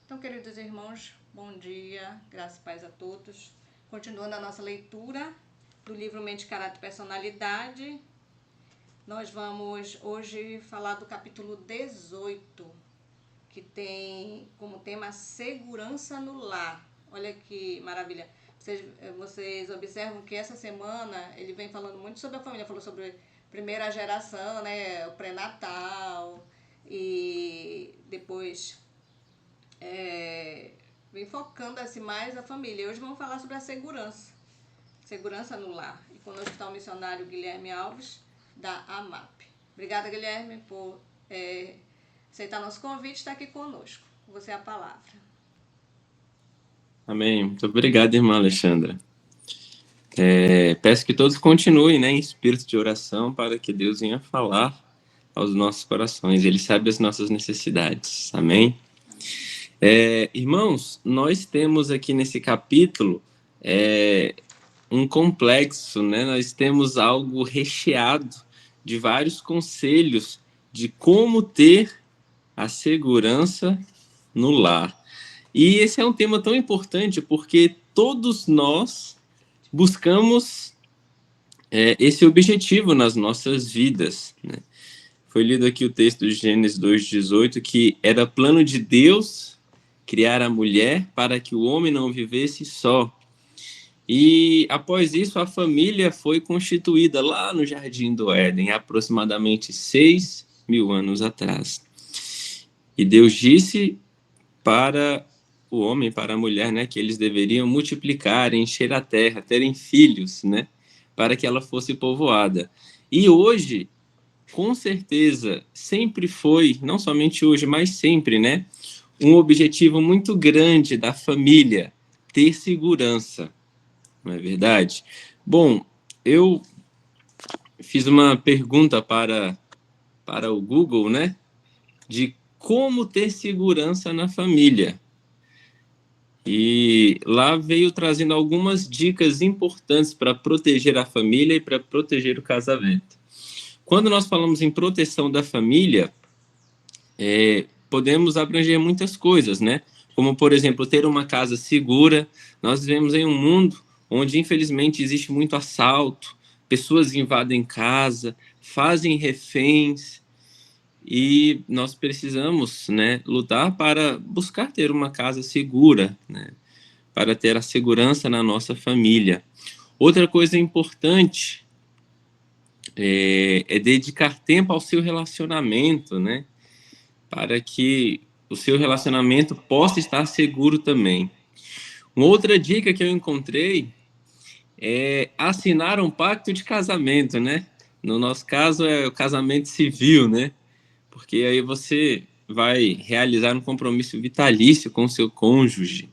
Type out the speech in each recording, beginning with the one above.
Então, queridos irmãos, bom dia, graças e paz a todos. Continuando a nossa leitura do livro Mente, Caráter e Personalidade, nós vamos hoje falar do capítulo 18, que tem como tema segurança no lar. Olha que maravilha. Vocês observam que essa semana ele vem falando muito sobre a família, falou sobre primeira geração, né, o pré-natal, e depois vem focando assim mais a família. E hoje vamos falar sobre a segurança no lar. E conosco está o missionário Guilherme Alves, da AMAP. Obrigada, Guilherme, por aceitar nosso convite e estar aqui conosco. Você é a palavra. Amém. Muito obrigado, irmã Alexandra. Peço que todos continuem, em espírito de oração para que Deus venha falar aos nossos corações. Ele sabe as nossas necessidades. Amém? Irmãos, nós temos aqui nesse capítulo um complexo, Nós temos algo recheado de vários conselhos de como ter a segurança no lar. E esse é um tema tão importante porque todos nós buscamos esse objetivo nas nossas vidas. Foi lido aqui o texto de Gênesis 2:18, que era plano de Deus criar a mulher para que o homem não vivesse só. E após isso, a família foi constituída lá no Jardim do Éden, aproximadamente 6.000 anos atrás. E Deus disse para o homem, para a mulher, que eles deveriam multiplicar, encher a terra, terem filhos, para que ela fosse povoada. E hoje, com certeza, sempre foi, não somente hoje, mas sempre, um objetivo muito grande da família, ter segurança. Não é verdade? Bom, eu fiz uma pergunta para o Google, de como ter segurança na família. E lá veio trazendo algumas dicas importantes para proteger a família e para proteger o casamento. Quando nós falamos em proteção da família, podemos abranger muitas coisas, Como, por exemplo, ter uma casa segura. Nós vivemos em um mundo onde, infelizmente, existe muito assalto, pessoas invadem casa, fazem reféns, e nós precisamos, lutar para buscar ter uma casa segura, para ter a segurança na nossa família. Outra coisa importante é dedicar tempo ao seu relacionamento, para que o seu relacionamento possa estar seguro também. Uma outra dica que eu encontrei é assinar um pacto de casamento, No nosso caso é o casamento civil, Porque aí você vai realizar um compromisso vitalício com o seu cônjuge,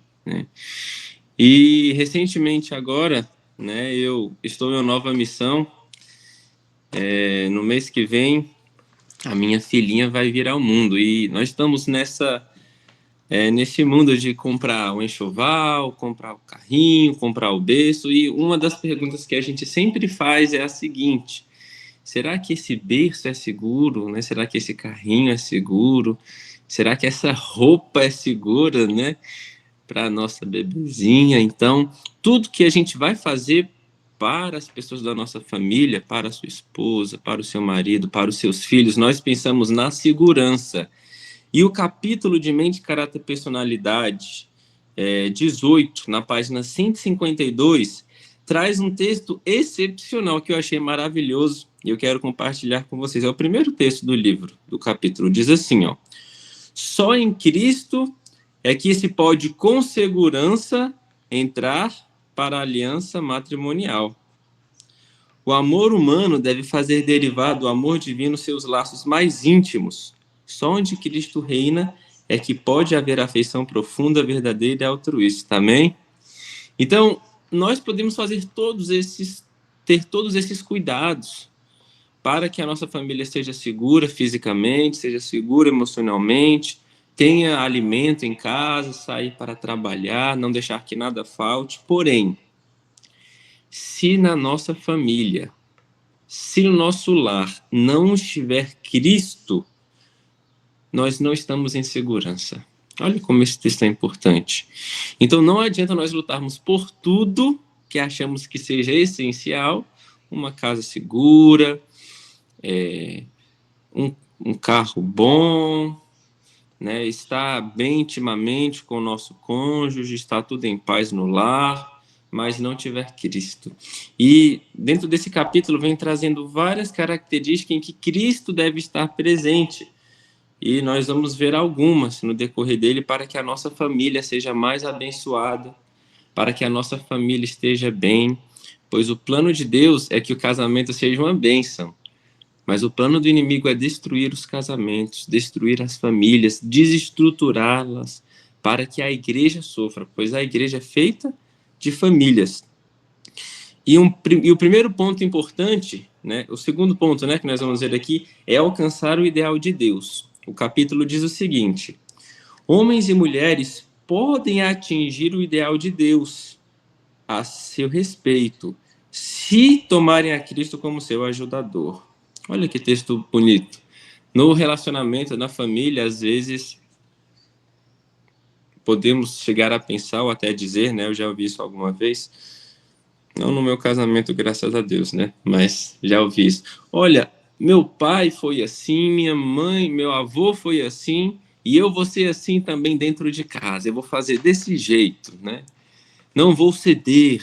E recentemente agora, eu estou em uma nova missão. No mês que vem, a minha filhinha vai vir ao mundo e nós estamos nesse mundo de comprar o enxoval, comprar o carrinho, comprar o berço, e uma das perguntas que a gente sempre faz é a seguinte: será que esse berço é seguro, Será que esse carrinho é seguro? Será que essa roupa é segura, para a nossa bebezinha? Então, tudo que a gente vai fazer para as pessoas da nossa família, para a sua esposa, para o seu marido, para os seus filhos, nós pensamos na segurança. E o capítulo de Mente, Caráter e Personalidade, 18, na página 152, traz um texto excepcional que eu achei maravilhoso e eu quero compartilhar com vocês. É o primeiro texto do livro, do capítulo. Diz assim, só em Cristo é que se pode com segurança entrar para a aliança matrimonial. O amor humano deve fazer derivar do amor divino seus laços mais íntimos. Só onde Cristo reina é que pode haver afeição profunda, verdadeira e altruísta. Amém? Então, nós podemos ter todos esses cuidados para que a nossa família seja segura fisicamente, seja segura emocionalmente, tenha alimento em casa, sair para trabalhar, não deixar que nada falte. Porém, se na nossa família, se no nosso lar não estiver Cristo, nós não estamos em segurança. Olha como esse texto é importante. Então, não adianta nós lutarmos por tudo que achamos que seja essencial, uma casa segura, um carro bom, né, estar bem intimamente com o nosso cônjuge, estar tudo em paz no lar, mas não tiver Cristo. E dentro desse capítulo vem trazendo várias características em que Cristo deve estar presente. E nós vamos ver algumas no decorrer dele para que a nossa família seja mais abençoada, para que a nossa família esteja bem, pois o plano de Deus é que o casamento seja uma bênção. Mas o plano do inimigo é destruir os casamentos, destruir as famílias, desestruturá-las, para que a igreja sofra, pois a igreja é feita de famílias. E o primeiro ponto importante, né, o segundo ponto, né, que nós vamos ver aqui, é alcançar o ideal de Deus. O capítulo diz o seguinte: homens e mulheres podem atingir o ideal de Deus a seu respeito, se tomarem a Cristo como seu ajudador. Olha que texto bonito. No relacionamento, na família, às vezes podemos chegar a pensar ou até dizer, né? Eu já ouvi isso alguma vez. Não no meu casamento, graças a Deus, né? Mas já ouvi isso. Olha, meu pai foi assim, minha mãe, meu avô foi assim, e eu vou ser assim também dentro de casa. Eu vou fazer desse jeito, né? Não vou ceder.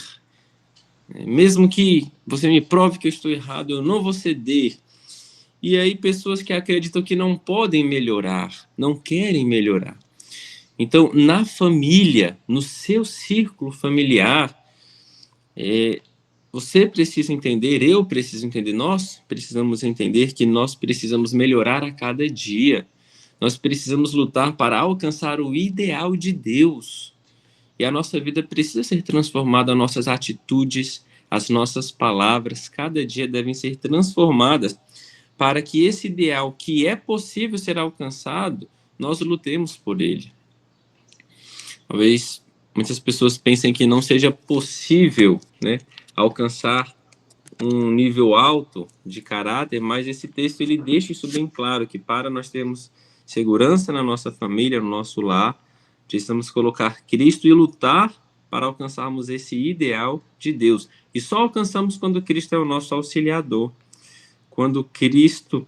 Mesmo que você me prove que eu estou errado, eu não vou ceder. E aí pessoas que acreditam que não podem melhorar, não querem melhorar. Então, na família, no seu círculo familiar, você precisa entender, eu preciso entender, nós precisamos entender que nós precisamos melhorar a cada dia. Nós precisamos lutar para alcançar o ideal de Deus. E a nossa vida precisa ser transformada, as nossas atitudes, as nossas palavras, cada dia devem ser transformadas para que esse ideal que é possível ser alcançado, nós lutemos por ele. Talvez muitas pessoas pensem que não seja possível, né, alcançar um nível alto de caráter, mas esse texto ele deixa isso bem claro, que para nós termos segurança na nossa família, no nosso lar, precisamos colocar Cristo e lutar para alcançarmos esse ideal de Deus. E só alcançamos quando Cristo é o nosso auxiliador, quando Cristo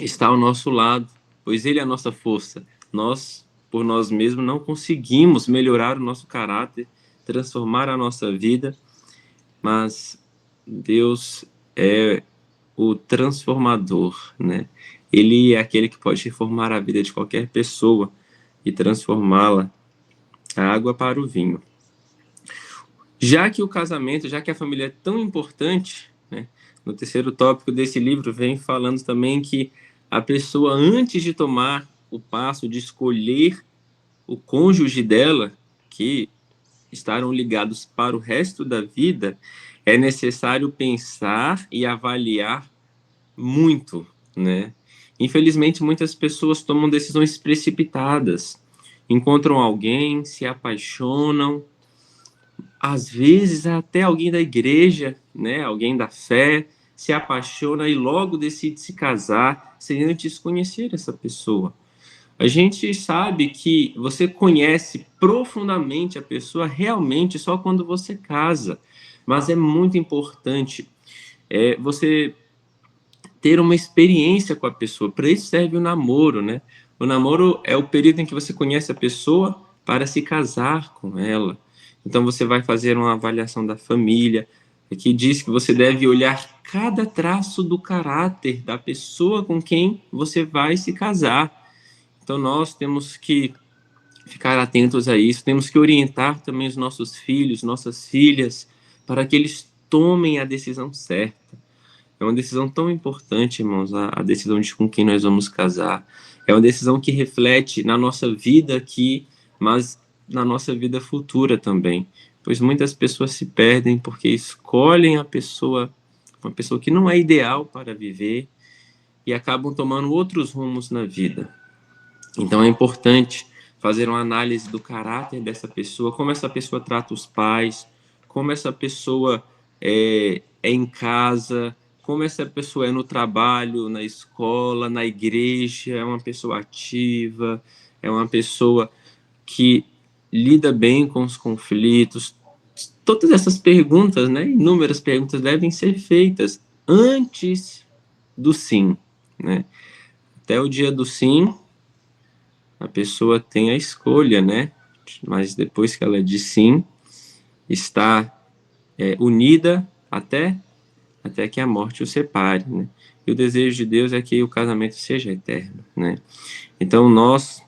está ao nosso lado, pois Ele é a nossa força. Nós, por nós mesmos, não conseguimos melhorar o nosso caráter, transformar a nossa vida, mas Deus é o transformador, né? Ele é aquele que pode reformar a vida de qualquer pessoa e transformá-la a água para o vinho. Já que o casamento, já que a família é tão importante, né? No terceiro tópico desse livro vem falando também que a pessoa, antes de tomar o passo de escolher o cônjuge dela, que estarão ligados para o resto da vida, é necessário pensar e avaliar muito, né? Infelizmente, muitas pessoas tomam decisões precipitadas, encontram alguém, se apaixonam, às vezes até alguém da igreja, né? Alguém da fé, se apaixona e logo decide se casar sem antes conhecer essa pessoa. A gente sabe que você conhece profundamente a pessoa realmente só quando você casa, mas é muito importante você ter uma experiência com a pessoa. Para isso serve o namoro, né? O namoro é o período em que você conhece a pessoa para se casar com ela. Então você vai fazer uma avaliação da família, que diz que você deve olhar cada traço do caráter da pessoa com quem você vai se casar. Então nós temos que ficar atentos a isso, temos que orientar também os nossos filhos, nossas filhas, para que eles tomem a decisão certa. É uma decisão tão importante, irmãos, a decisão de com quem nós vamos casar. É uma decisão que reflete na nossa vida aqui, mas na nossa vida futura também. Pois muitas pessoas se perdem porque escolhem a pessoa, uma pessoa que não é ideal para viver, e acabam tomando outros rumos na vida. Então é importante fazer uma análise do caráter dessa pessoa, como essa pessoa trata os pais, como essa pessoa é em casa, como essa pessoa é no trabalho, na escola, na igreja, é uma pessoa ativa, é uma pessoa que lida bem com os conflitos. Todas essas perguntas, né, inúmeras perguntas, devem ser feitas antes do sim, né? Até o dia do sim, a pessoa tem a escolha, né? Mas depois que ela diz sim, está unida até que a morte o separe, né? E o desejo de Deus é que o casamento seja eterno, né? Então nós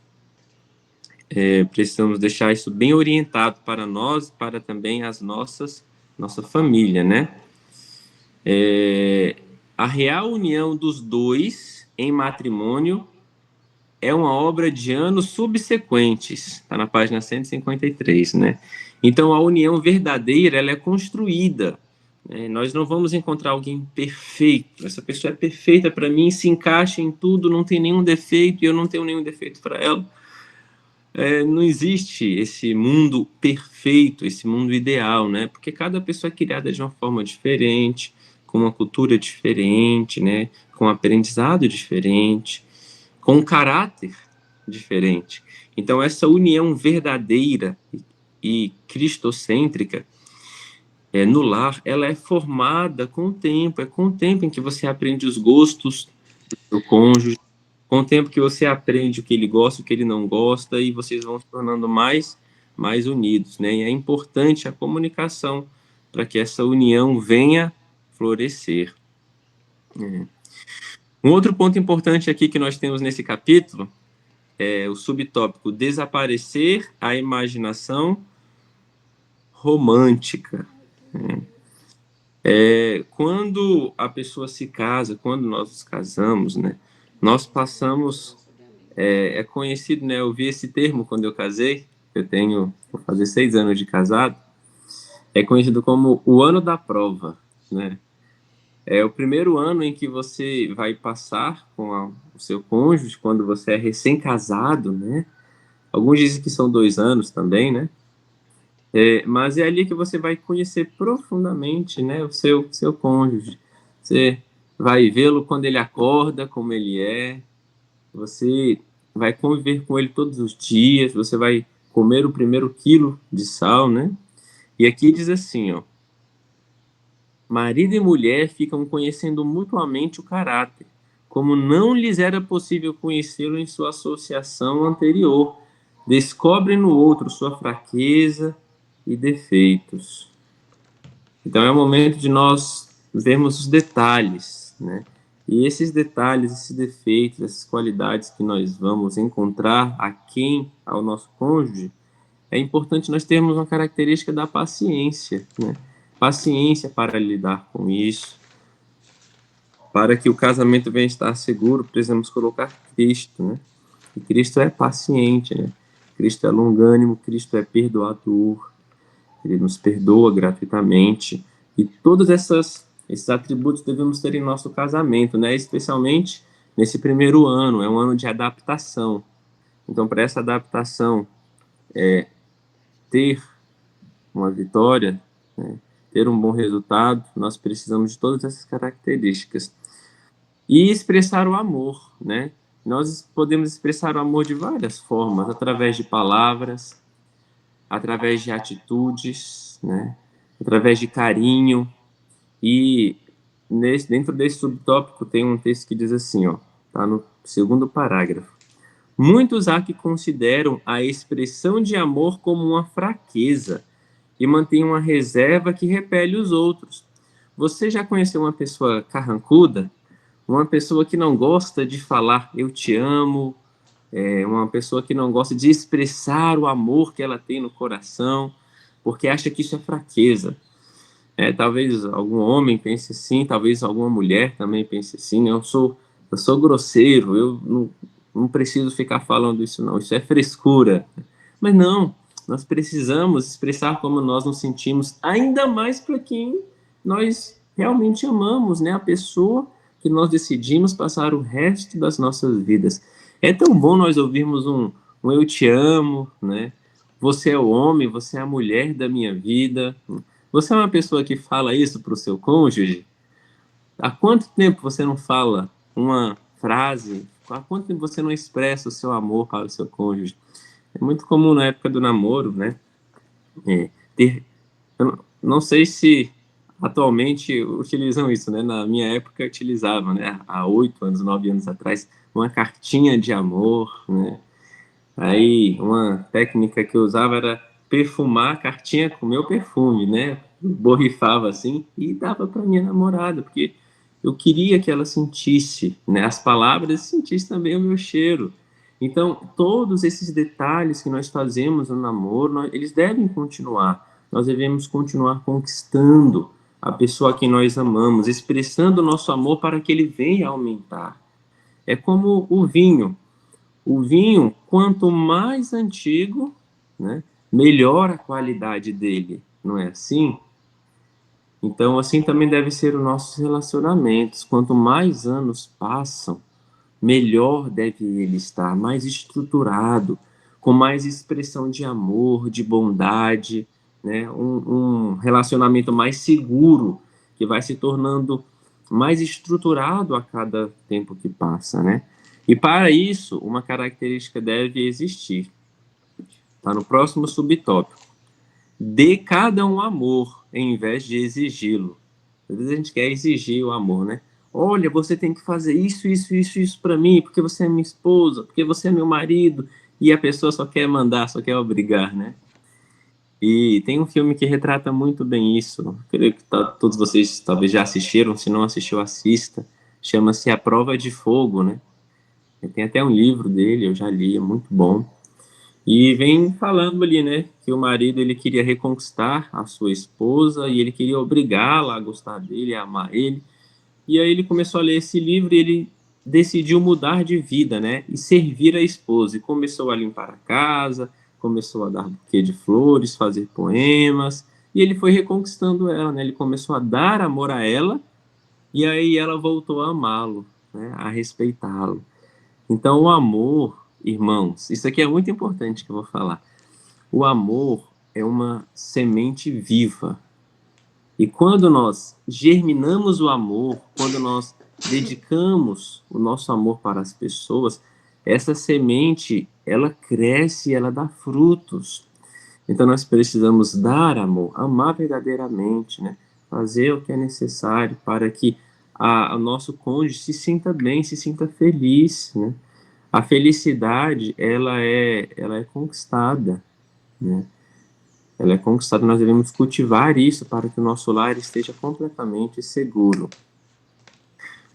precisamos deixar isso bem orientado para nós, para também nossa família, né? A real união dos dois em matrimônio é uma obra de anos subsequentes, está na página 153, né? Então, a união verdadeira, ela é construída, né? Nós não vamos encontrar alguém perfeito, essa pessoa é perfeita para mim, se encaixa em tudo, não tem nenhum defeito, e eu não tenho nenhum defeito para ela. Não existe esse mundo perfeito, esse mundo ideal, né? Porque cada pessoa é criada de uma forma diferente, com uma cultura diferente, né? Com um aprendizado diferente, com um caráter diferente. Então, essa união verdadeira e cristocêntrica no lar, ela é formada com o tempo, é com o tempo em que você aprende os gostos do cônjuge, com o tempo que você aprende o que ele gosta, o que ele não gosta, e vocês vão se tornando mais unidos, né? E é importante a comunicação para que essa união venha florescer. Um outro ponto importante aqui que nós temos nesse capítulo é o subtópico desaparecer a imaginação romântica. Quando a pessoa se casa, quando nós nos casamos, né, nós passamos, é conhecido, né, eu vi esse termo quando eu casei, vou fazer 6 anos de casado, é conhecido como o ano da prova, né? É o primeiro ano em que você vai passar com o seu cônjuge, quando você é recém-casado, né? Alguns dizem que são 2 anos também, né? Mas é ali que você vai conhecer profundamente, né, o seu cônjuge. Você vai vê-lo quando ele acorda, como ele é. Você vai conviver com ele todos os dias. Você vai comer o primeiro quilo de sal, né? E aqui diz assim, ó. Marido e mulher ficam conhecendo mutuamente o caráter, como não lhes era possível conhecê-lo em sua associação anterior. Descobrem no outro sua fraqueza e defeitos. Então é o momento de nós vermos os detalhes, né? E esses detalhes, esses defeitos, essas qualidades que nós vamos encontrar ao nosso cônjuge, é importante nós termos uma característica da paciência, né? Paciência para lidar com isso. Para que o casamento venha estar seguro, precisamos colocar Cristo, né? E Cristo é paciente, né? Cristo é longânimo, Cristo é perdoador. Ele nos perdoa gratuitamente. E todos esses atributos devemos ter em nosso casamento, né? Especialmente nesse primeiro ano, é um ano de adaptação. Então, para essa adaptação ter uma vitória, né? Ter um bom resultado, nós precisamos de todas essas características. E expressar o amor, né? Nós podemos expressar o amor de várias formas, através de palavras, através de atitudes, né? Através de carinho. E dentro desse subtópico tem um texto que diz assim, ó, tá no segundo parágrafo. Muitos há que consideram a expressão de amor como uma fraqueza e mantêm uma reserva que repele os outros. Você já conheceu uma pessoa carrancuda? Uma pessoa que não gosta de falar eu te amo, uma pessoa que não gosta de expressar o amor que ela tem no coração, porque acha que isso é fraqueza. Talvez algum homem pense assim, talvez alguma mulher também pense assim, né? Eu sou grosseiro, eu não preciso ficar falando isso não, isso é frescura. Mas não, nós precisamos expressar como nós nos sentimos, ainda mais para quem nós realmente amamos, né? A pessoa que nós decidimos passar o resto das nossas vidas. É tão bom nós ouvirmos um eu te amo, né? Você é o homem, você é a mulher da minha vida. Você é uma pessoa que fala isso para o seu cônjuge? Há quanto tempo você não fala uma frase? Há quanto tempo você não expressa o seu amor para o seu cônjuge? É muito comum na época do namoro, né? Ter, eu não sei se atualmente utilizam isso, né? Na minha época utilizavam, né? Há 8 anos, 9 anos atrás, uma cartinha de amor, né? Aí uma técnica que eu usava era perfumar a cartinha com meu perfume, né? Borrifava assim e dava para minha namorada, porque eu queria que ela sentisse, né, as palavras e sentisse também o meu cheiro. Então, todos esses detalhes que nós fazemos no namoro, eles devem continuar. Nós devemos continuar conquistando a pessoa a quem nós amamos, expressando o nosso amor para que ele venha aumentar. É como o vinho. O vinho, quanto mais antigo, né, melhor a qualidade dele, não é assim? Então, assim também deve ser os nossos relacionamentos. Quanto mais anos passam, melhor deve ele estar, mais estruturado, com mais expressão de amor, de bondade, né? Um relacionamento mais seguro, que vai se tornando mais estruturado a cada tempo que passa, né? E para isso, uma característica deve existir. Está no próximo subtópico. Dê cada um amor, em vez de exigi-lo. Às vezes a gente quer exigir o amor, né? Olha, você tem que fazer isso, isso, isso, isso para mim, porque você é minha esposa, porque você é meu marido, e a pessoa só quer mandar, só quer obrigar, né? E tem um filme que retrata muito bem isso. Creio que todos vocês talvez já assistiram, se não assistiu, assista. Chama-se A Prova de Fogo, né? Tem até um livro dele, eu já li, é muito bom. E vem falando ali, né, que o marido ele queria reconquistar a sua esposa e ele queria obrigá-la a gostar dele, a amar ele. E aí ele começou a ler esse livro e ele decidiu mudar de vida, né, e servir a esposa. E começou a limpar a casa, começou a dar buquê de flores, fazer poemas, e ele foi reconquistando ela, né? Ele começou a dar amor a ela e aí ela voltou a amá-lo, né, a respeitá-lo. Então, o amor, irmãos, isso aqui é muito importante que eu vou falar. O amor é uma semente viva. E quando nós germinamos o amor, quando nós dedicamos o nosso amor para as pessoas, essa semente, ela cresce, ela dá frutos. Então nós precisamos dar amor, amar verdadeiramente, né? Fazer o que é necessário para que o nosso cônjuge se sinta bem, se sinta feliz, né? A felicidade, ela é conquistada, né? Ela é conquistada, nós devemos cultivar isso para que o nosso lar esteja completamente seguro.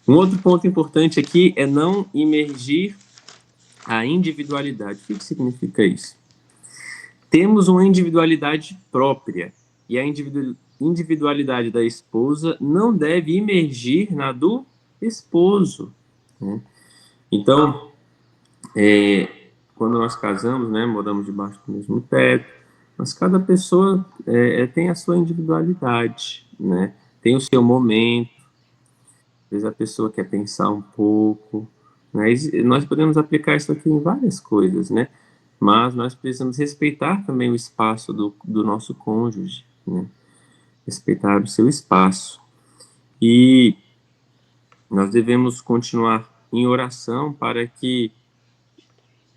Um outro ponto importante aqui é não imergir a individualidade. O que significa isso? Temos uma individualidade própria e a individualidade da esposa não deve imergir na do esposo, né? Então, quando nós casamos, né, moramos debaixo do mesmo teto, mas cada pessoa tem a sua individualidade, né? Tem o seu momento. Às vezes a pessoa quer pensar um pouco, né? E nós podemos aplicar isso aqui em várias coisas, né? Mas nós precisamos respeitar também o espaço do nosso cônjuge, né? Respeitar o seu espaço. E nós devemos continuar em oração para que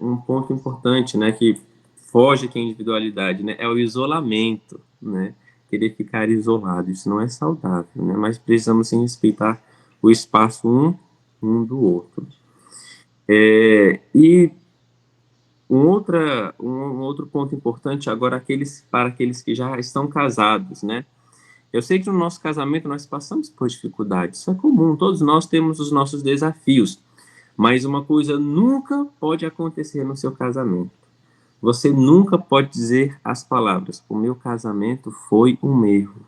um ponto importante, né, que foge aqui a individualidade, né, é o isolamento, né? Querer ficar isolado, isso não é saudável, né? Mas precisamos sim respeitar o espaço um do outro. E um outro ponto importante agora para aqueles que já estão casados, né? Eu sei que no nosso casamento nós passamos por dificuldades, isso é comum, todos nós temos os nossos desafios, mas uma coisa nunca pode acontecer no seu casamento. Você nunca pode dizer as palavras: o meu casamento foi um erro.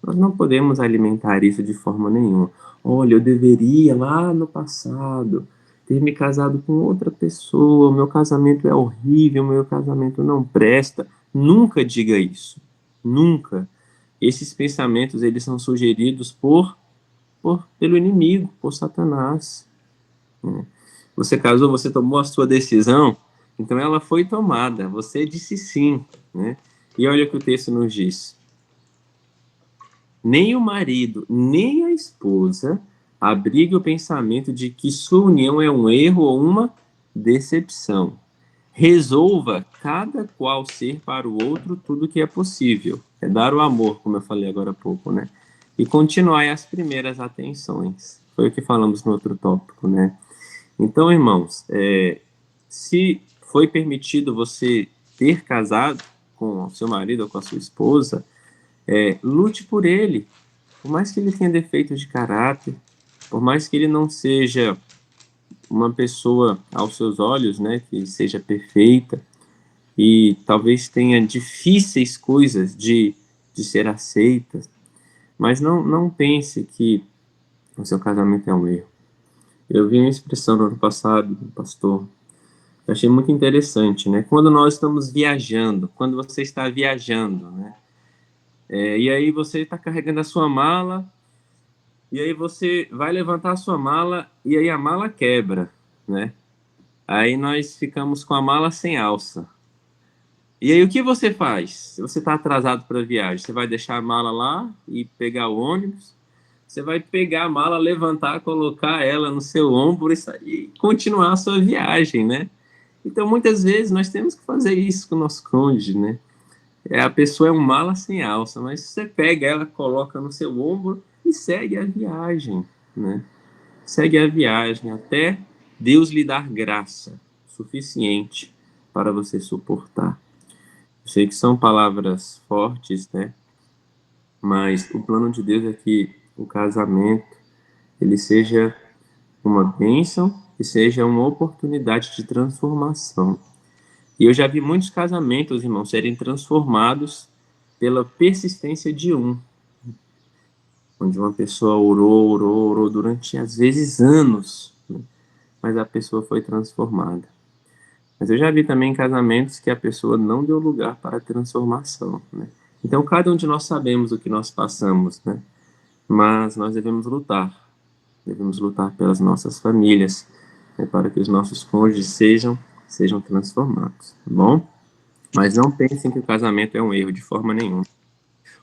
Nós não podemos alimentar isso de forma nenhuma. Olha, eu deveria lá no passado ter me casado com outra pessoa, o meu casamento é horrível, o meu casamento não presta. Nunca diga isso. Nunca. Esses pensamentos, eles são sugeridos pelo inimigo, por Satanás. Você casou, você tomou a sua decisão, então ela foi tomada, você disse sim, né? E olha o que o texto nos diz: nem o marido, nem a esposa abrigue o pensamento de que sua união é um erro ou uma decepção. Resolva cada qual ser para o outro tudo que é possível. É dar o amor, como eu falei agora há pouco, né? E continuar as primeiras atenções. Foi o que falamos no outro tópico, né? Então, irmãos, se foi permitido você ter casado com o seu marido ou com a sua esposa, lute por ele. Por mais que ele tenha defeitos de caráter, por mais que ele não seja uma pessoa aos seus olhos, né, que seja perfeita e talvez tenha difíceis coisas de ser aceita, mas não pense que o seu casamento é um erro. Eu vi uma expressão no ano passado, pastor, eu achei muito interessante, né? Quando nós estamos viajando, quando você está viajando, né? E aí você está carregando a sua mala, e aí você vai levantar a sua mala, e aí a mala quebra, né? Aí nós ficamos com a mala sem alça. E aí o que você faz? Se você está atrasado para a viagem, você vai deixar a mala lá e pegar o ônibus? Você vai pegar a mala, levantar, colocar ela no seu ombro e continuar a sua viagem, né? Então, muitas vezes, nós temos que fazer isso com o nosso cônjuge, né? A pessoa é um mala sem alça, mas você pega ela, coloca no seu ombro e segue a viagem, né? Segue a viagem até Deus lhe dar graça suficiente para você suportar. Eu sei que são palavras fortes, né? Mas o plano de Deus é que o casamento ele seja uma bênção e seja uma oportunidade de transformação. E eu já vi muitos casamentos, irmãos, serem transformados pela persistência de um. Onde uma pessoa orou durante, às vezes, anos, né? Mas a pessoa foi transformada. Mas eu já vi também casamentos que a pessoa não deu lugar para a transformação, né? Então, cada um de nós sabemos o que nós passamos, né? Mas nós devemos lutar pelas nossas famílias, né? Para que os nossos cônjuges sejam transformados, tá bom? Mas não pensem que o casamento é um erro de forma nenhuma.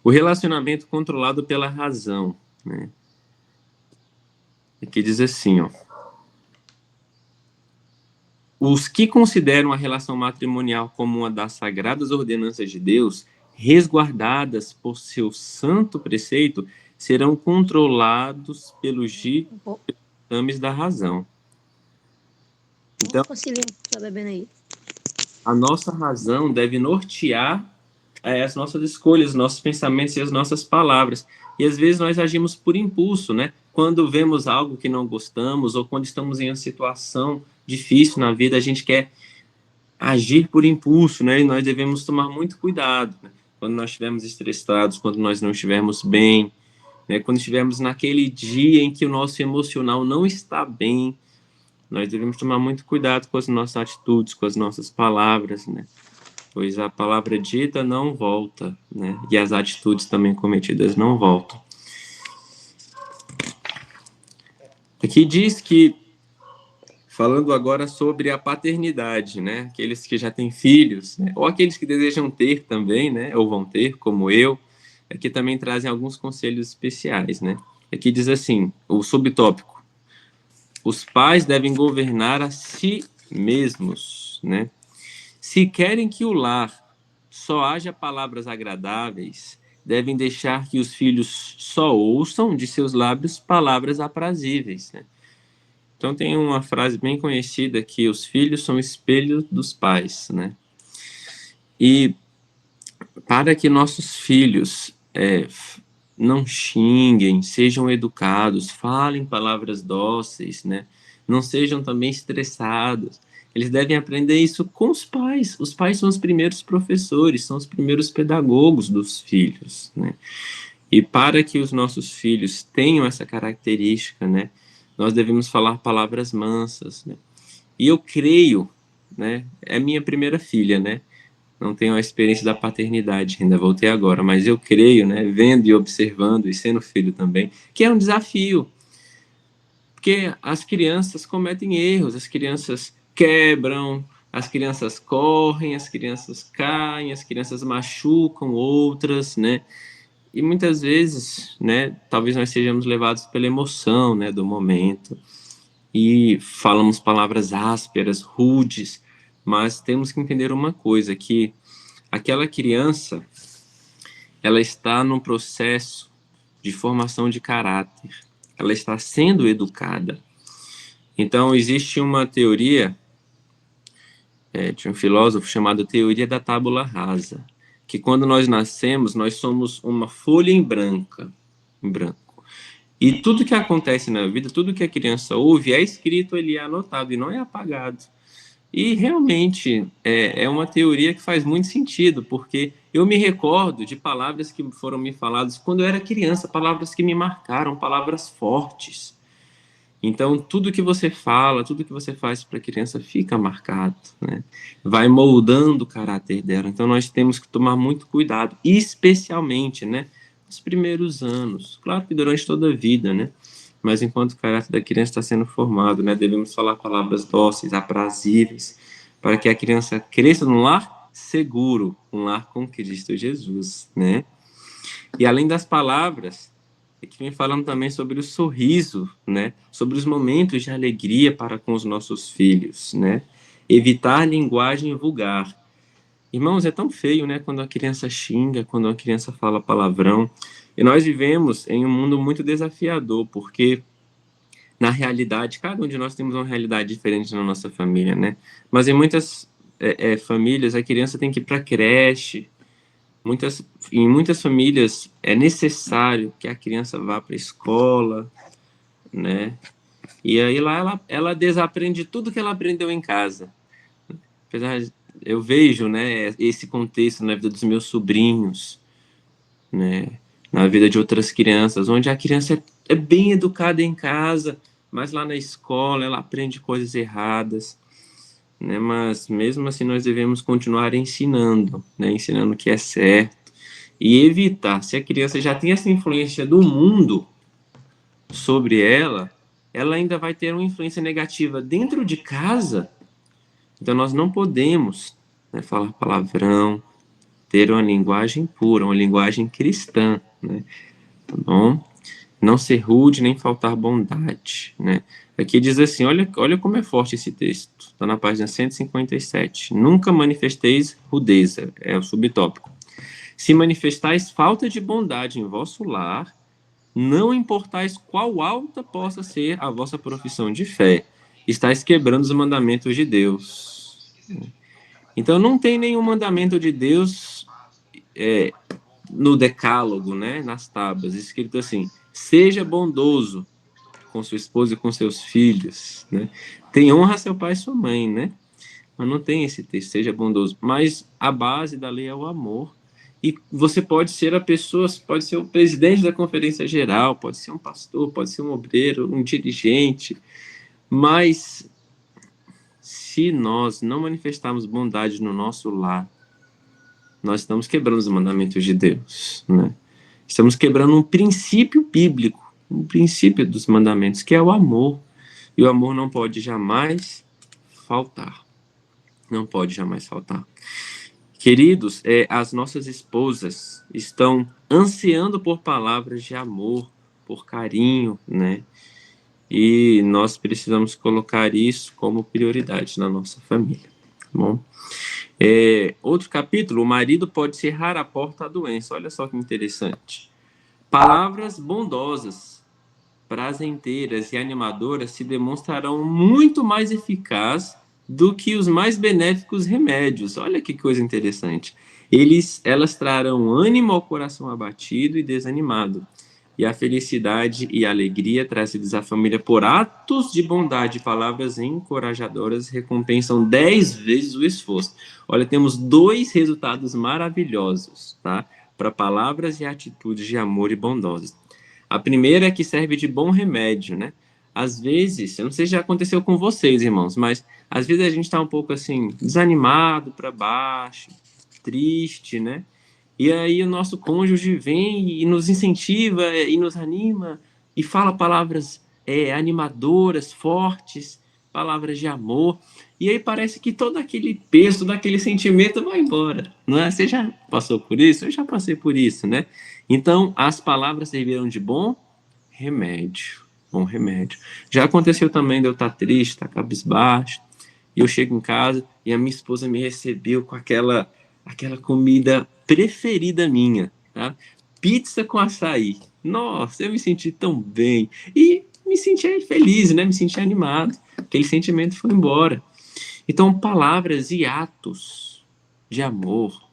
O relacionamento controlado pela razão, né? Aqui diz assim, ó. Os que consideram a relação matrimonial como uma das sagradas ordenanças de Deus, resguardadas por seu santo preceito, serão controlados pelos ditames da razão. Então, a nossa razão deve nortear as nossas escolhas, nossos pensamentos e as nossas palavras. E às vezes nós agimos por impulso, né? Quando vemos algo que não gostamos ou quando estamos em uma situação difícil na vida, a gente quer agir por impulso, né? E nós devemos tomar muito cuidado, né? Quando nós estivermos estressados, quando nós não estivermos bem, né? Quando estivermos naquele dia em que o nosso emocional não está bem, nós devemos tomar muito cuidado com as nossas atitudes, com as nossas palavras, né? Pois a palavra dita não volta, né? E as atitudes também cometidas não voltam. Aqui diz que, falando agora sobre a paternidade, né? Aqueles que já têm filhos, né? Ou aqueles que desejam ter também, né? Ou vão ter, como eu, aqui também trazem alguns conselhos especiais, né? Aqui diz assim, o subtópico: os pais devem governar a si mesmos, né? Se querem que o lar só haja palavras agradáveis, devem deixar que os filhos só ouçam de seus lábios palavras aprazíveis, né? Então tem uma frase bem conhecida que os filhos são espelho dos pais, né? E para que nossos filhos não xinguem, sejam educados, falem palavras dóceis, né? Não sejam também estressados. Eles devem aprender isso com os pais. Os pais são os primeiros professores, são os primeiros pedagogos dos filhos, né? E para que os nossos filhos tenham essa característica, né? Nós devemos falar palavras mansas, né? E eu creio, né? É minha primeira filha, né? Não tenho a experiência da paternidade, ainda voltei agora, mas eu creio, né? Vendo e observando e sendo filho também, que é um desafio. Porque as crianças cometem erros, as crianças quebram, as crianças correm, as crianças caem, as crianças machucam outras, né? E muitas vezes, né, talvez nós sejamos levados pela emoção, né, do momento e falamos palavras ásperas, rudes, mas temos que entender uma coisa, que aquela criança, ela está num processo de formação de caráter, ela está sendo educada. Então, existe uma teoria, de um filósofo chamado Teoria da Tábula Rasa, que quando nós nascemos, nós somos uma folha em branco. E tudo que acontece na vida, tudo que a criança ouve, é escrito ali, é anotado, e não é apagado. E realmente é uma teoria que faz muito sentido, porque eu me recordo de palavras que foram me faladas quando eu era criança, palavras que me marcaram, palavras fortes. Então, tudo que você fala, tudo que você faz para a criança fica marcado, né? Vai moldando o caráter dela. Então, nós temos que tomar muito cuidado, especialmente, né, nos primeiros anos. Claro que durante toda a vida, né? Mas enquanto o caráter da criança está sendo formado, né, devemos falar palavras dóceis, aprazíveis, para que a criança cresça num lar seguro, um lar com Cristo Jesus, né? E além das palavras, que vem falando também sobre o sorriso, né? Sobre os momentos de alegria para com os nossos filhos, né? Evitar linguagem vulgar. Irmãos, é tão feio, né? Quando a criança xinga, quando a criança fala palavrão. E nós vivemos em um mundo muito desafiador, porque na realidade, cada um de nós temos uma realidade diferente na nossa família, né? Mas em muitas famílias, a criança tem que ir para a creche. Em muitas famílias é necessário que a criança vá para a escola, né? E aí lá ela desaprende tudo que ela aprendeu em casa. Apesar de, eu vejo, né, esse contexto na vida dos meus sobrinhos, né, na vida de outras crianças, onde a criança é bem educada em casa, mas lá na escola ela aprende coisas erradas, né? Mas mesmo assim nós devemos continuar ensinando, né, ensinando o que é certo e evitar, se a criança já tem essa influência do mundo sobre ela, ela ainda vai ter uma influência negativa dentro de casa. Então nós não podemos, né, falar palavrão, ter uma linguagem pura, uma linguagem cristã, né? Tá bom? Não ser rude nem faltar bondade, né? Aqui diz assim, olha como é forte esse texto. Está na página 157. Nunca manifesteis rudeza, é o subtópico. Se manifestais falta de bondade em vosso lar, não importais qual alta possa ser a vossa profissão de fé, estáis quebrando os mandamentos de Deus. Então não tem nenhum mandamento de Deus no decálogo, né, nas tábuas, escrito assim, seja bondoso com sua esposa e com seus filhos, né? Tem honra a seu pai e sua mãe, né? Mas não tem esse texto, seja bondoso. Mas a base da lei é o amor. E você pode ser a pessoa, pode ser o presidente da conferência geral, pode ser um pastor, pode ser um obreiro, um dirigente, mas se nós não manifestarmos bondade no nosso lar, nós estamos quebrando os mandamentos de Deus, né? Estamos quebrando um princípio bíblico, um princípio dos mandamentos, que é o amor. E o amor não pode jamais faltar. Não pode jamais faltar. Queridos, as nossas esposas estão ansiando por palavras de amor, por carinho, né? E nós precisamos colocar isso como prioridade na nossa família, tá bom? Outro capítulo, o marido pode cerrar a porta à doença. Olha só que interessante. Palavras bondosas, prazenteiras e animadoras se demonstrarão muito mais eficazes do que os mais benéficos remédios. Olha que coisa interessante. Elas trarão ânimo ao coração abatido e desanimado, e a felicidade e a alegria trazidas à família por atos de bondade e palavras encorajadoras recompensam 10 vezes o esforço. Olha, temos 2 resultados maravilhosos, tá? Para palavras e atitudes de amor e bondosas. A primeira é que serve de bom remédio, né? Às vezes, eu não sei se já aconteceu com vocês, irmãos, mas às vezes a gente está um pouco assim, desanimado, para baixo, triste, né? E aí o nosso cônjuge vem e nos incentiva e nos anima e fala palavras animadoras, fortes, palavras de amor. E aí parece que todo aquele peso, todo aquele sentimento vai embora, não é? Você já passou por isso? Eu já passei por isso, né? Então, as palavras serviram de bom remédio. Bom remédio. Já aconteceu também de eu estar triste, estar cabisbaixo, e eu chego em casa e a minha esposa me recebeu com aquela comida preferida minha, tá? Pizza com açaí. Nossa, eu me senti tão bem. E me senti feliz, né? Me senti animado. Aquele sentimento foi embora. Então, palavras e atos de amor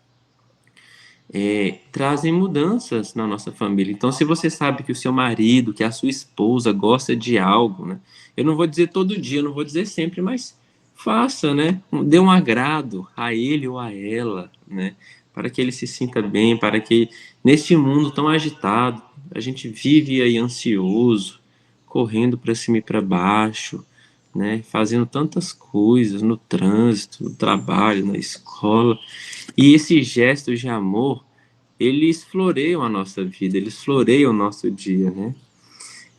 trazem mudanças na nossa família. Então, se você sabe que o seu marido, que a sua esposa gosta de algo, né? Eu não vou dizer todo dia, eu não vou dizer sempre, mas faça, né? Dê um agrado a ele ou a ela, né? Para que ele se sinta bem, para que neste mundo tão agitado, a gente vive aí ansioso, correndo para cima e para baixo, né? Fazendo tantas coisas no trânsito, no trabalho, na escola. E esses gestos de amor, eles floreiam a nossa vida, eles floreiam o nosso dia, né?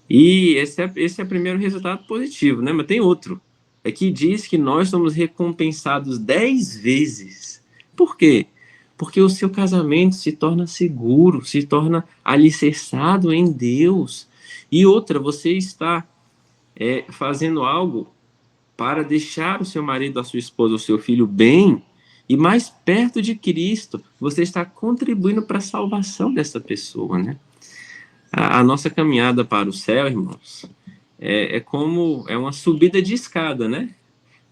E esse é o primeiro resultado positivo, né? Mas tem outro. É que diz que nós somos recompensados 10 vezes. Por quê? Porque o seu casamento se torna seguro, se torna alicerçado em Deus. E outra, você está fazendo algo para deixar o seu marido, a sua esposa, o seu filho bem e mais perto de Cristo. Você está contribuindo para a salvação dessa pessoa, né? A nossa caminhada para o céu, irmãos, é uma subida de escada, né?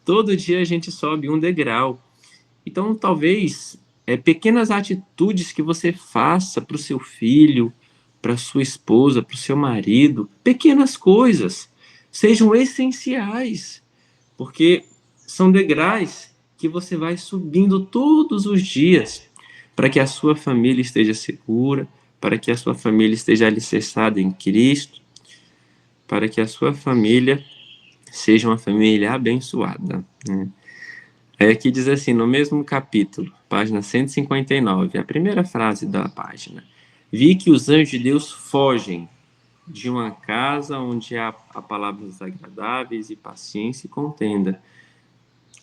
Todo dia a gente sobe um degrau. Então, talvez pequenas atitudes que você faça para o seu filho, para sua esposa, para o seu marido, pequenas coisas, sejam essenciais, porque são degraus que você vai subindo todos os dias para que a sua família esteja segura, para que a sua família esteja alicerçada em Cristo, para que a sua família seja uma família abençoada, né? Aqui diz assim, no mesmo capítulo, página 159, a primeira frase da página. Vi que os anjos de Deus fogem de uma casa onde há palavras agradáveis e paciência e contenda.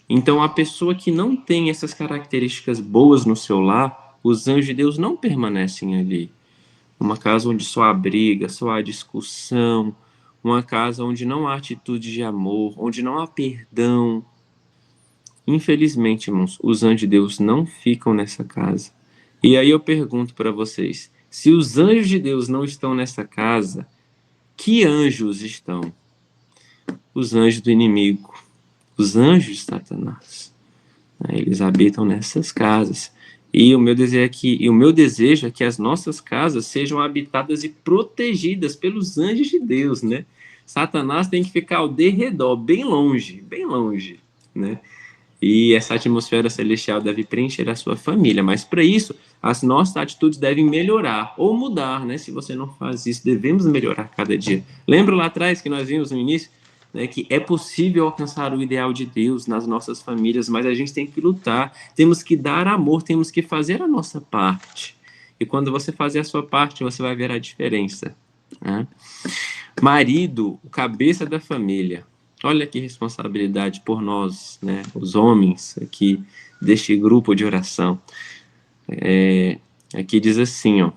Então, a pessoa que não tem essas características boas no seu lar, os anjos de Deus não permanecem ali. Uma casa onde só há briga, só há discussão, uma casa onde não há atitude de amor, onde não há perdão. Infelizmente, irmãos, os anjos de Deus não ficam nessa casa. E aí eu pergunto para vocês, se os anjos de Deus não estão nessa casa, que anjos estão? Os anjos do inimigo, os anjos de Satanás. Eles habitam nessas casas. E o meu desejo é que as nossas casas sejam habitadas e protegidas pelos anjos de Deus, né? Satanás tem que ficar ao derredor, bem longe, né? E essa atmosfera celestial deve preencher a sua família, mas para isso, as nossas atitudes devem melhorar ou mudar, né? Se você não faz isso, devemos melhorar cada dia. Lembra lá atrás que nós vimos no início, né, que é possível alcançar o ideal de Deus nas nossas famílias, mas a gente tem que lutar, temos que dar amor, temos que fazer a nossa parte. E quando você fazer a sua parte, você vai ver a diferença, né? Marido, o cabeça da família. Olha que responsabilidade por nós, né, os homens aqui deste grupo de oração. Aqui diz assim, ó: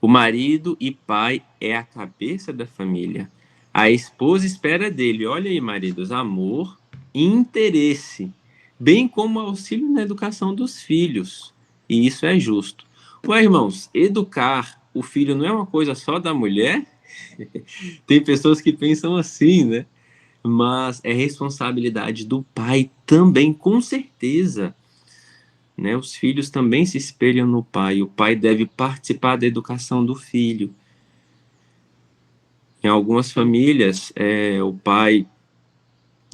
o marido e pai é a cabeça da família. A esposa espera dele, olha aí, maridos, amor e interesse, bem como auxílio na educação dos filhos. E isso é justo. Ué, irmãos, educar o filho não é uma coisa só da mulher? Tem pessoas que pensam assim, né? Mas é responsabilidade do pai também, com certeza, né? Os filhos também se espelham no pai. O pai deve participar da educação do filho. Em algumas famílias, o pai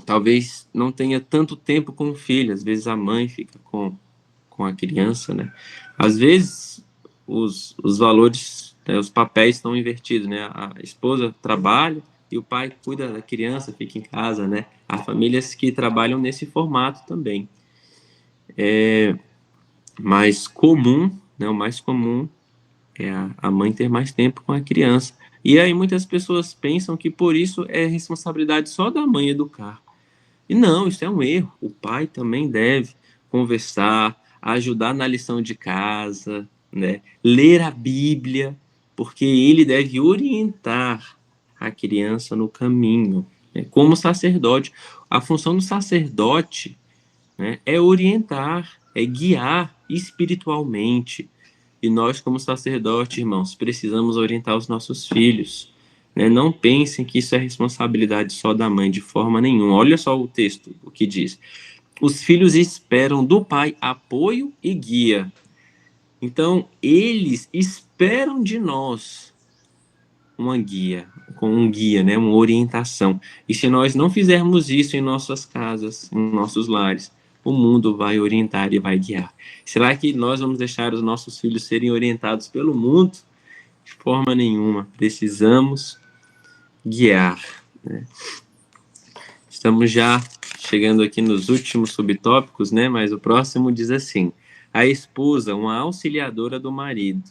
talvez não tenha tanto tempo com o filho. Às vezes a mãe fica com a criança, né? Às vezes os valores, né, os papéis estão invertidos, né? A esposa trabalha e o pai cuida da criança, fica em casa, né? Há famílias que trabalham nesse formato também. Mais comum, né? O mais comum é a mãe ter mais tempo com a criança. E aí muitas pessoas pensam que por isso é responsabilidade só da mãe educar. E não, isso é um erro. O pai também deve conversar, ajudar na lição de casa, né? Ler a Bíblia, porque ele deve orientar a criança no caminho, né? Como sacerdote. A função do sacerdote, né, é orientar, é guiar espiritualmente. E nós, como sacerdote, irmãos, precisamos orientar os nossos filhos. Né? Não pensem que isso é responsabilidade só da mãe, de forma nenhuma. Olha só o texto, o que diz. Os filhos esperam do pai apoio e guia. Então, eles esperam de nós uma guia, com um guia, né, uma orientação. E se nós não fizermos isso em nossas casas, em nossos lares, o mundo vai orientar e vai guiar. Será que nós vamos deixar os nossos filhos serem orientados pelo mundo? De forma nenhuma. Precisamos guiar. Né? Estamos já chegando aqui nos últimos subtópicos, né? Mas o próximo diz assim: a esposa, uma auxiliadora do marido.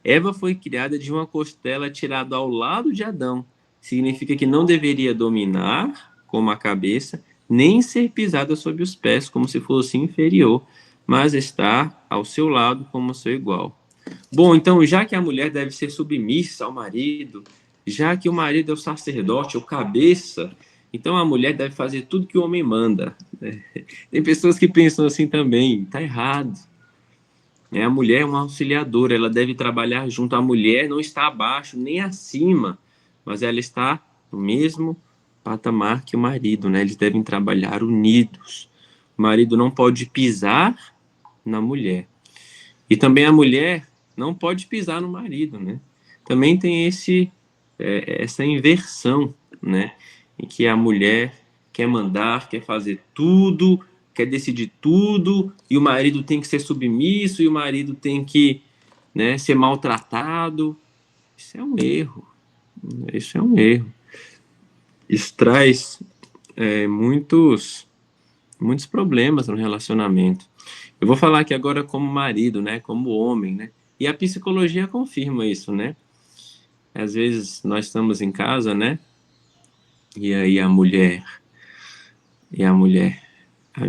Eva foi criada de uma costela tirada ao lado de Adão. Significa que não deveria dominar como a cabeça, nem ser pisada sob os pés como se fosse inferior, mas estar ao seu lado como seu igual. Bom, então, já que a mulher deve ser submissa ao marido, já que o marido é o sacerdote, o cabeça, então a mulher deve fazer tudo que o homem manda. Tem pessoas que pensam assim também, está errado. A mulher é uma auxiliadora, ela deve trabalhar junto. A mulher não está abaixo nem acima, mas ela está no mesmo patamar que o marido, né? Eles devem trabalhar unidos. O marido não pode pisar na mulher. E também a mulher não pode pisar no marido, né? Também tem essa inversão, né? Em que a mulher quer mandar, quer fazer tudo, quer decidir tudo, e o marido tem que ser submisso, e o marido tem que, né, ser maltratado. Isso é um erro. Isso é um erro. Isso traz muitos problemas no relacionamento. Eu vou falar aqui agora como marido, né, como homem, né? E a psicologia confirma isso, né? Às vezes nós estamos em casa, né? E aí a minha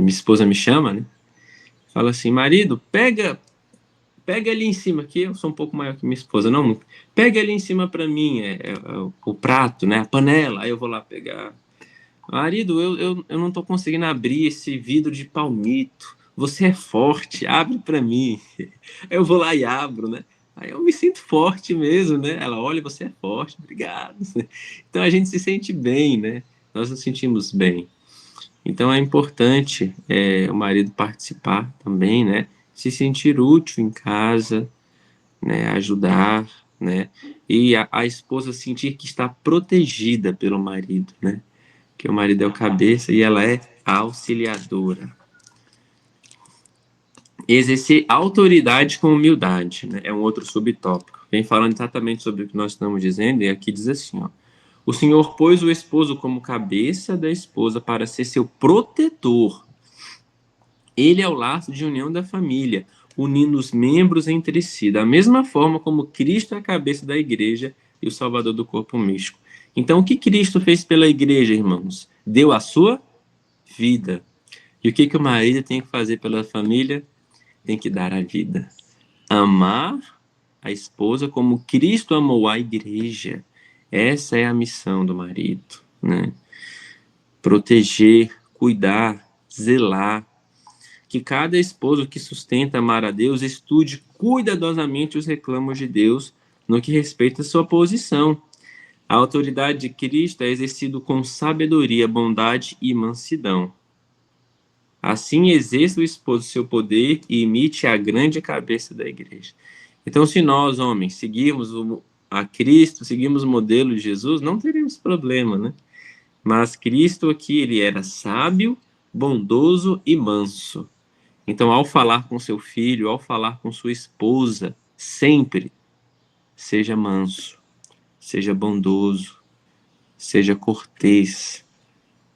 esposa me chama, né? Fala assim, marido, pega ali em cima, aqui eu sou um pouco maior que minha esposa, não muito. Pega ali em cima para mim, o prato, né? A panela. Aí eu vou lá pegar. Marido, eu não tô conseguindo abrir esse vidro de palmito. Você é forte, abre para mim. Eu vou lá e abro, né? Aí eu me sinto forte mesmo, né? Ela, olha, você é forte, obrigado. Então a gente se sente bem, né? Nós nos sentimos bem. Então é importante o marido participar também, né? Se sentir útil em casa, né? Ajudar, né? E a esposa sentir que está protegida pelo marido, né? Que o marido é o cabeça e ela é a auxiliadora. Exercer autoridade com humildade, né? É um outro subtópico. Vem falando exatamente sobre o que nós estamos dizendo, e aqui diz assim, ó. O Senhor pôs o esposo como cabeça da esposa para ser seu protetor. Ele é o laço de união da família, unindo os membros entre si, da mesma forma como Cristo é a cabeça da igreja e o salvador do corpo místico. Então, o que Cristo fez pela igreja, irmãos? Deu a sua vida. E o que o marido tem que fazer pela família? Tem que dar a vida. Amar a esposa como Cristo amou a igreja. Essa é a missão do marido, né? Proteger, cuidar, zelar. Que cada esposo que sustenta amar a Deus estude cuidadosamente os reclamos de Deus no que respeita à sua posição. A autoridade de Cristo é exercida com sabedoria, bondade e mansidão. Assim exerça o esposo seu poder e imite a grande cabeça da igreja. Então, se nós, homens, seguirmos a Cristo, seguimos o modelo de Jesus, não teremos problema, né? Mas Cristo aqui, ele era sábio, bondoso e manso. Então, ao falar com seu filho, ao falar com sua esposa, sempre seja manso, seja bondoso, seja cortês,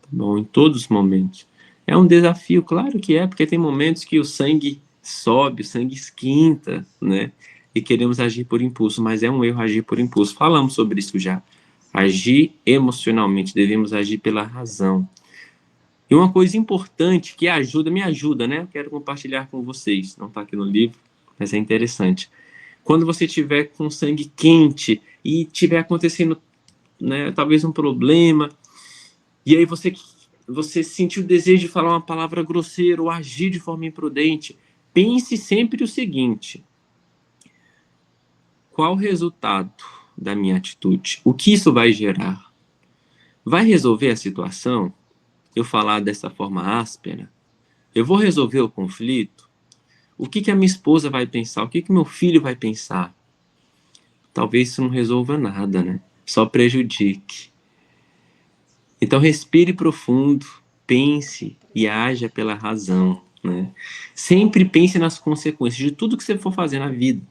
tá bom? Em todos os momentos. É um desafio, claro que é, porque tem momentos que o sangue sobe, o sangue esquenta, né? E queremos agir por impulso, mas é um erro agir por impulso. Falamos sobre isso já. Agir emocionalmente, devemos agir pela razão. E uma coisa importante que me ajuda, né? Eu quero compartilhar com vocês. Não está aqui no livro, mas é interessante. Quando você tiver com sangue quente e tiver acontecendo, né, talvez um problema, e aí você você sentiu o desejo de falar uma palavra grosseira ou agir de forma imprudente, pense sempre o seguinte: qual o resultado da minha atitude? O que isso vai gerar? Vai resolver a situação? Eu falar dessa forma áspera? Eu vou resolver o conflito? O que a minha esposa vai pensar? O que meu filho vai pensar? Talvez isso não resolva nada, né? Só prejudique. Então respire profundo, pense e haja pela razão, né? Sempre pense nas consequências de tudo que você for fazer na vida.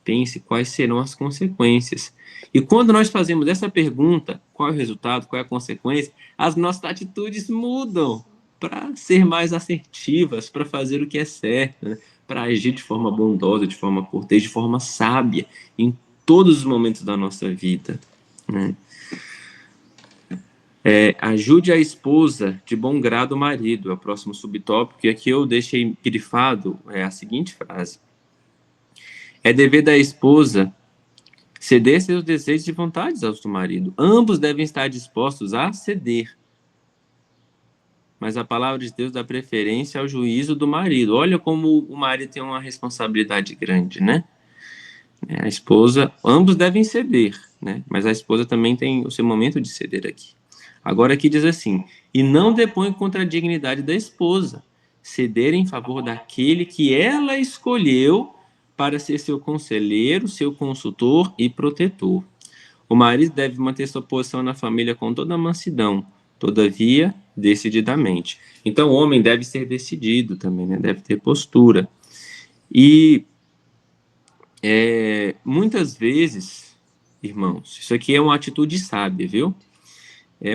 Pense quais serão as consequências. E quando nós fazemos essa pergunta, qual é o resultado, qual é a consequência, as nossas atitudes mudam para ser mais assertivas, para fazer o que é certo, né? Para agir de forma bondosa, de forma cortês, de forma sábia em todos os momentos da nossa vida, né? Ajude a esposa de bom grado o marido, é o próximo subtópico, e aqui eu deixei grifado a seguinte frase: é dever da esposa ceder seus desejos e vontades aos do marido. Ambos devem estar dispostos a ceder, mas a palavra de Deus dá preferência ao juízo do marido. Olha como o marido tem uma responsabilidade grande, né? A esposa, ambos devem ceder, né? Mas a esposa também tem o seu momento de ceder aqui. Agora aqui diz assim: e não depõe contra a dignidade da esposa, ceder em favor daquele que ela escolheu para ser seu conselheiro, seu consultor e protetor. O marido deve manter sua posição na família com toda a mansidão, todavia, decididamente. Então, o homem deve ser decidido também, né? Deve ter postura. E muitas vezes, irmãos, isso aqui é uma atitude sábia, viu?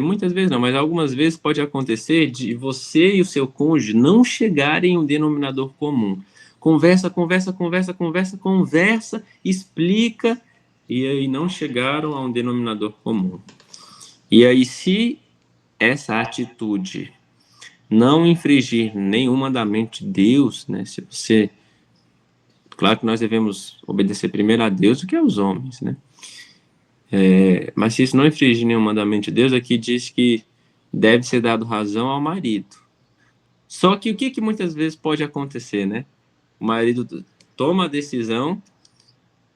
Muitas vezes não, mas algumas vezes pode acontecer de você e o seu cônjuge não chegarem em um denominador comum. Conversa, conversa, conversa, conversa, conversa, explica, e aí não chegaram a um denominador comum. E aí, se essa atitude não infringir nenhum mandamento de Deus, né? Se você... Claro que nós devemos obedecer primeiro a Deus do que aos homens, né? Mas se isso não infringir nenhum mandamento de Deus, aqui diz que deve ser dado razão ao marido. Só que o que muitas vezes pode acontecer, né? O marido toma a decisão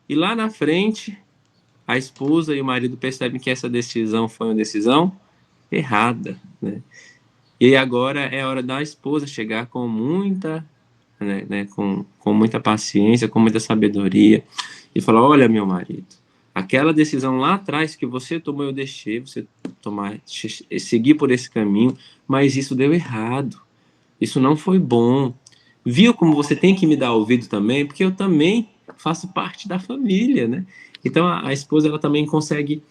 e lá na frente a esposa e o marido percebem que essa decisão foi uma decisão errada, né? E agora é hora da esposa chegar com muita, né, com muita paciência, com muita sabedoria e falar: olha, meu marido, aquela decisão lá atrás que você tomou, eu deixei você seguir por esse caminho, mas isso deu errado. Isso não foi bom. Viu como você tem que me dar ouvido também? Porque eu também faço parte da família, né? Então a esposa, ela também consegue,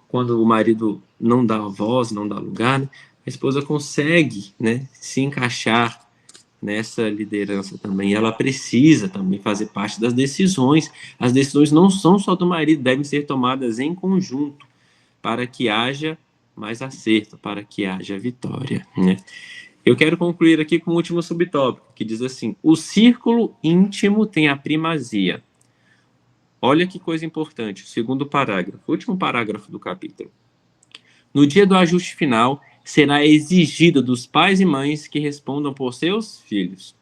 quando o marido não dá voz, não dá lugar, né? A esposa consegue, né, se encaixar nessa liderança também. Ela precisa também fazer parte das decisões. As decisões não são só do marido, devem ser tomadas em conjunto para que haja mais acerto, para que haja vitória, né? Eu quero concluir aqui com o último subtópico, que diz assim: o círculo íntimo tem a primazia. Olha que coisa importante, o segundo parágrafo, o último parágrafo do capítulo. No dia do ajuste final, será exigido dos pais e mães que respondam por seus filhos.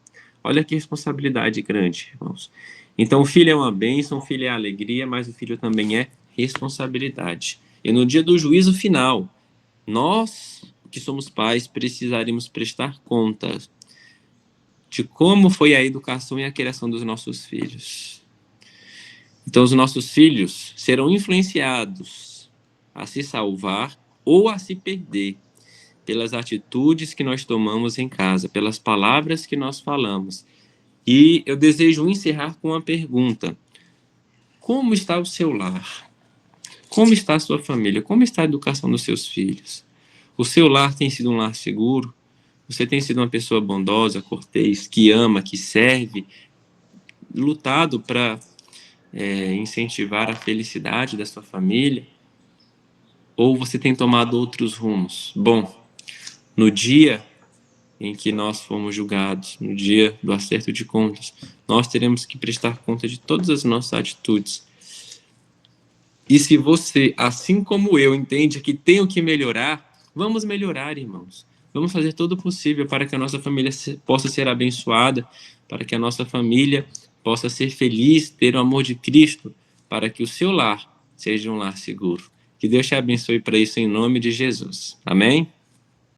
Olha que responsabilidade grande, irmãos. Então, o filho é uma bênção, o filho é alegria, mas o filho também é responsabilidade. E no dia do juízo final, nós, que somos pais, precisaremos prestar contas de como foi a educação e a criação dos nossos filhos. Então, os nossos filhos serão influenciados a se salvar ou a se perder pelas atitudes que nós tomamos em casa, pelas palavras que nós falamos. E eu desejo encerrar com uma pergunta: como está o seu lar? Como está a sua família? Como está a educação dos seus filhos? O seu lar tem sido um lar seguro? Você tem sido uma pessoa bondosa, cortês, que ama, que serve, lutado para incentivar a felicidade da sua família? Ou você tem tomado outros rumos? Bom, no dia em que nós fomos julgados, no dia do acerto de contas, nós teremos que prestar conta de todas as nossas atitudes. E se você, assim como eu, entende que tenho que melhorar, vamos melhorar, irmãos. Vamos fazer todo o possível para que a nossa família possa ser abençoada, para que a nossa família possa ser feliz, ter o amor de Cristo, para que o seu lar seja um lar seguro. Que Deus te abençoe para isso em nome de Jesus. Amém?